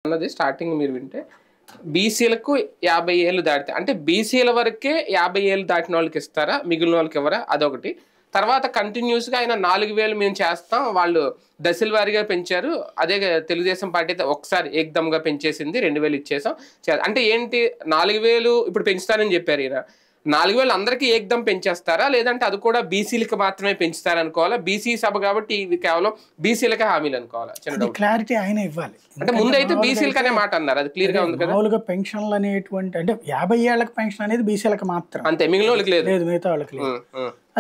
అన్నది స్టార్టింగ్ మీరు వింటే బీసీలకు 50 ఏళ్ళు దాటితే అంటే బీసీల వరకే 50 ఏళ్ళు దాటిన వాళ్ళకి ఇస్తారా, మిగిలిన వాళ్ళకి ఇవ్వరా? అదొకటి. తర్వాత కంటిన్యూస్గా ఆయన 4000 మేము చేస్తాం, వాళ్ళు దశల వారీగా పెంచారు. అదే తెలుగుదేశం పార్టీ అయితే ఒకసారి ఏకదమ్గా పెంచేసింది, 2000 ఇచ్చేసాం. అంటే ఏంటి 4000 ఇప్పుడు పెంచుతానని చెప్పారు ఈయన. 4000 అందరికీ ఏకదం పెంచేస్తారా, లేదంటే అది కూడా బీసీలకు మాత్రమే పెంచుతారనుకోవాలా? బీసీ సభ కాబట్టి ఇవి కేవలం బీసీలకే హామీలు అనుకోవాలా? చిన్న డౌట్. క్లారిటీ ఆయన ఇవ్వాలి. అంటే ముందైతే బీసీలకు అనే మాట అన్నారు, అది క్లియర్ గా ఉంది కదా. మామూలుగా పెన్షన్లు అనేటువంటి అంటే 50 ఏళ్లకు పెన్షన్ అనేది బీసీలకు మాత్రం, అంతే, మిగిలిన వాళ్ళకి లేదు, మిగతా వాళ్ళకి లేదు.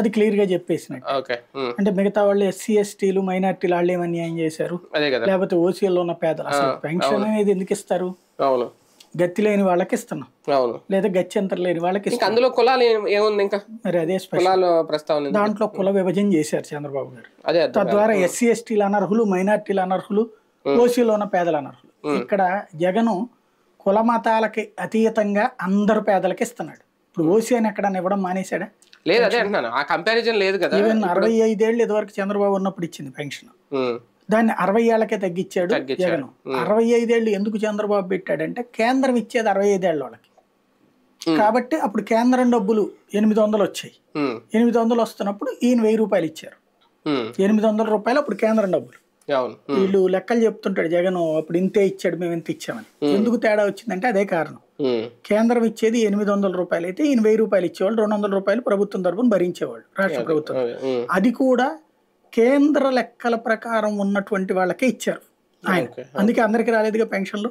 అది క్లియర్ గా చెప్పేసినట్టు. అంటే మిగతా వాళ్ళు ఎస్సీ ఎస్టీలు మైనార్టీలు వాళ్ళు ఏమని న్యాయం చేశారు, లేకపోతే ఓసీలో ఉన్న పేదలు అసలు పెన్షన్ అనేది ఎందుకు ఇస్తారు? గతి లేని వాళ్ళకి ఇస్తున్నాం, లేదా గత్యంతరం లేని వాళ్ళకి ఇస్తున్నాం. అందులో కులాలు ఏముంది ఇంకా? మరి అదే ప్రస్తావన, దాంట్లో కుల విభజన చేశారు చంద్రబాబు గారు. తద్వారా ఎస్సీ ఎస్టీలు అనర్హులు, మైనార్టీలు అనర్హులు, ఓసీలో ఉన్న పేదలు అనర్హులు. ఇక్కడ జగను కుల మతాలకి అతీతంగా అందరు పేదలకి ఇస్తున్నాడు. ఇప్పుడు ఓసీ అని ఎక్కడ ఇవ్వడం మానేశాడా? లేదు, అదే అంటున్నాను, ఆ కంపారిజన్ లేదు కదా. ఈవెన్ 65 ఏళ్ళు ఇదివరకు చంద్రబాబు ఉన్నప్పుడు ఇచ్చింది పెన్షన్, దాన్ని 60 ఏళ్లకే తగ్గించాడు జగన్. 65 ఏళ్ళు ఎందుకు చంద్రబాబు పెట్టాడంటే కేంద్రం ఇచ్చేది 65 ఏళ్ళ వాళ్ళకి కాబట్టి అప్పుడు కేంద్రం డబ్బులు 800 వచ్చాయి. 800 వస్తున్నప్పుడు ఈయన 1000 రూపాయలు ఇచ్చారు. 800 రూపాయలు అప్పుడు కేంద్రం డబ్బులు. వీళ్ళు లెక్కలు చెప్తుంటాడు జగన్, అప్పుడు ఇంతే ఇచ్చాడు మేము ఇంత ఇచ్చామని. ఎందుకు తేడా వచ్చిందంటే అదే కారణం. కేంద్రం ఇచ్చేది 800 రూపాయలు అయితే ఈయన 1000 రూపాయలు ఇచ్చేవాళ్ళు, 200 రూపాయలు ప్రభుత్వం తరపున భరించేవాళ్ళు, రాష్ట్ర ప్రభుత్వం. అది కూడా కేంద్ర లెక్కల ప్రకారం ఉన్నటువంటి వాళ్ళకే ఇచ్చారు ఆయన. అందుకే అందరికి రాలేదుగా పెన్షన్లు.